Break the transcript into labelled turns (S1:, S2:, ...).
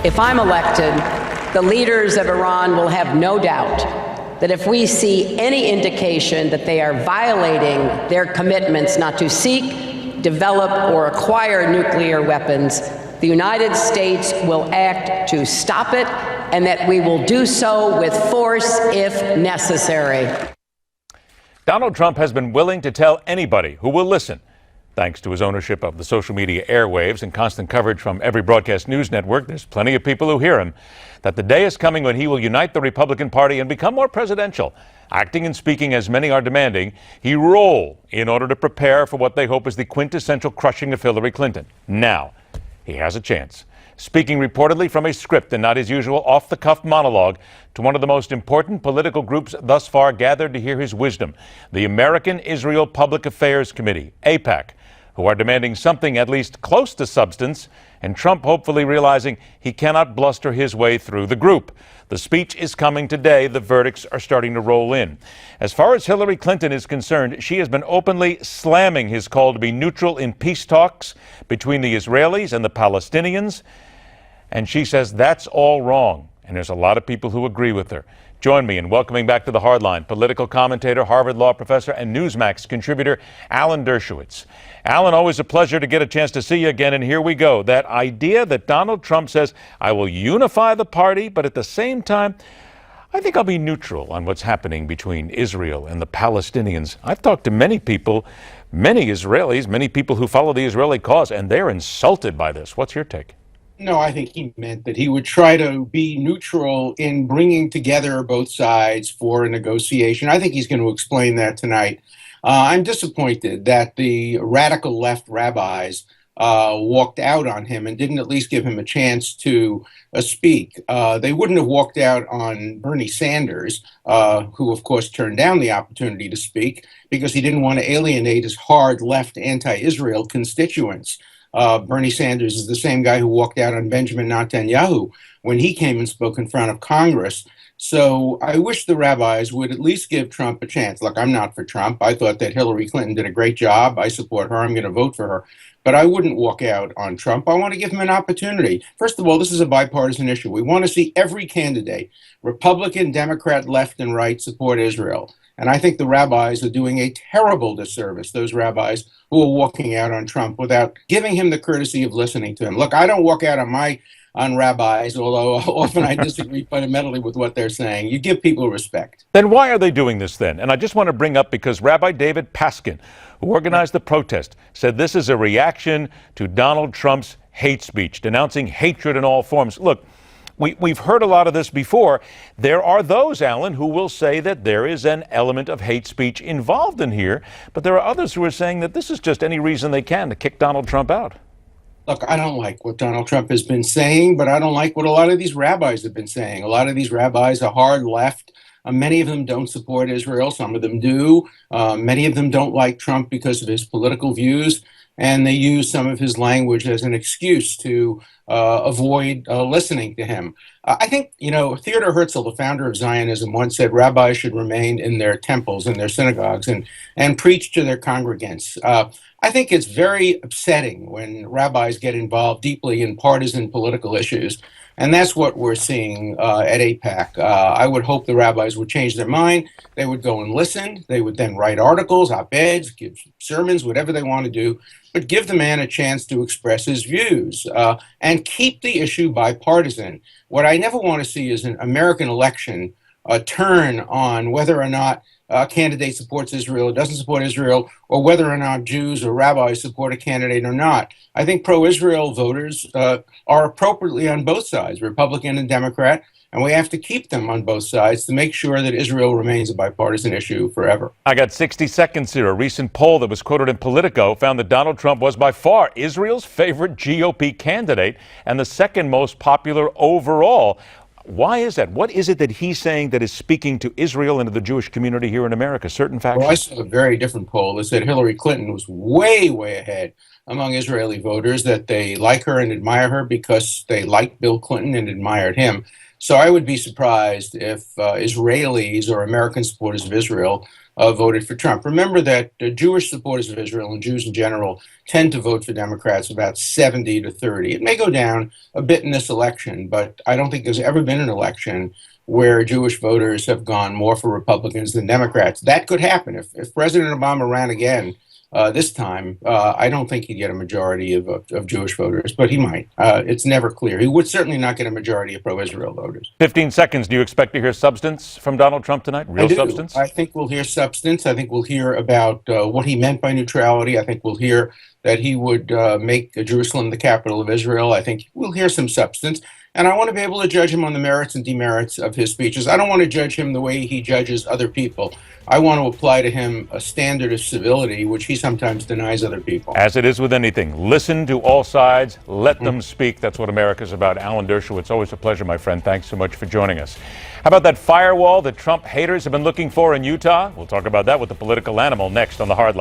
S1: If I'm elected, the leaders of Iran will have no doubt that if we see any indication that they are violating their commitments not to seek, develop, or acquire nuclear weapons, the United States will act to stop it, and that we will do so with force if necessary.
S2: Donald Trump has been willing to tell anybody who will listen, thanks to his ownership of the social media airwaves and constant coverage from every broadcast news network. There's plenty of people who hear him, that the day is coming when he will unite the Republican Party and become more presidential. Acting and speaking as many are demanding, he roll in order to prepare for what they hope is the quintessential crushing of Hillary Clinton. Now, he has a chance. Speaking reportedly from a script and not his usual off-the-cuff monologue to one of the most important political groups thus far gathered to hear his wisdom, the American Israel Public Affairs Committee, AIPAC, who are demanding something at least close to substance, and Trump hopefully realizing he cannot bluster his way through the group. The speech is coming today. The verdicts are starting to roll in. As far as Hillary Clinton is concerned, she has been openly slamming his call to be neutral in peace talks between the Israelis and the Palestinians. And she says that's all wrong. And there's a lot of people who agree with her. Join me in welcoming back to the Hardline political commentator, Harvard Law professor, and Newsmax contributor, Alan Dershowitz. Alan, always a pleasure to get a chance to see you again. And here we go. That idea that Donald Trump says, I will unify the party, but at the same time, I think I'll be neutral on what's happening between Israel and the Palestinians. I've talked to many people, many Israelis, many people who follow the Israeli cause, and they're insulted by this. What's your take?
S3: No, I think he meant that he would try to be neutral in bringing together both sides for a negotiation. I think he's going to explain that tonight. I'm disappointed that the radical left rabbis walked out on him and didn't at least give him a chance to speak. They wouldn't have walked out on Bernie Sanders, who, of course, turned down the opportunity to speak because he didn't want to alienate his hard left anti-Israel constituents. Bernie Sanders is the same guy who walked out on Benjamin Netanyahu when he came and spoke in front of Congress. So I wish the rabbis would at least give Trump a chance. Look, I'm not for Trump. I thought that Hillary Clinton did a great job. I support her. I'm going to vote for her. But I wouldn't walk out on Trump. I want to give him an opportunity. First of all, this is a bipartisan issue. We want to see every candidate, Republican, Democrat, left, and right, support Israel. And I think the rabbis are doing a terrible disservice, those rabbis who are walking out on Trump without giving him the courtesy of listening to him. Look, I don't walk out on rabbis, although often I disagree fundamentally with what they're saying. You give people respect.
S2: Then why are they doing this then? And I just want to bring up, because Rabbi David Paskin, who organized the protest, said this is a reaction to Donald Trump's hate speech, denouncing hatred in all forms. Look, we've heard a lot of this before. There are those, Alan, who will say that there is an element of hate speech involved in here, but there are others who are saying that this is just any reason they can to kick Donald Trump out.
S3: Look, I don't like what Donald Trump has been saying, but I don't like what a lot of these rabbis have been saying. A lot of these rabbis are hard left. Many of them don't support Israel. Some of them do. Many of them don't like Trump because of his political views, and they use some of his language as an excuse to avoid listening to him. I think, Theodor Herzl, the founder of Zionism, once said rabbis should remain in their temples and their synagogues and preach to their congregants. I think it's very upsetting when rabbis get involved deeply in partisan political issues. And that's what we're seeing at AIPAC. I would hope the rabbis would change their mind. They would go and listen. They would then write articles, op-eds, give sermons, whatever they want to do, but give the man a chance to express his views and keep the issue bipartisan. What I never want to see is an American election turn on whether or not a candidate supports Israel or doesn't support Israel, or whether or not Jews or rabbis support a candidate or not. I think pro-Israel voters are appropriately on both sides, Republican and Democrat, and we have to keep them on both sides to make sure that Israel remains a bipartisan issue forever.
S2: I got 60 seconds here. A recent poll that was quoted in Politico found that Donald Trump was by far Israel's favorite GOP candidate and the second most popular overall. Why is that? What is it that he's saying that is speaking to Israel and to the Jewish community here in America? Certain factors?
S3: Well, I saw a very different poll that said Hillary Clinton was way, way ahead among Israeli voters, that they like her and admire her because they liked Bill Clinton and admired him. So I would be surprised if Israelis or American supporters of Israel voted for Trump. Remember that Jewish supporters of Israel and Jews in general tend to vote for Democrats about 70 to 30. It may go down a bit in this election, but I don't think there's ever been an election where Jewish voters have gone more for Republicans than Democrats. That could happen. If President Obama ran again this time, I don't think he'd get a majority of Jewish voters, but he might. It's never clear. He would certainly not get a majority of pro-Israel voters.
S2: 15 seconds. Do you expect to hear substance from Donald Trump tonight? Real substance?
S3: I think we'll hear substance. I think we'll hear about what he meant by neutrality. I think we'll hear that he would make Jerusalem the capital of Israel. I think we'll hear some substance. And I want to be able to judge him on the merits and demerits of his speeches. I don't want to judge him the way he judges other people. I want to apply to him a standard of civility, which he sometimes denies other people.
S2: As it is with anything, listen to all sides, let them speak. That's what America's about. Alan Dershowitz, always a pleasure, my friend. Thanks so much for joining us. How about that firewall that Trump haters have been looking for in Utah? We'll talk about that with the political animal next on The Hard Line.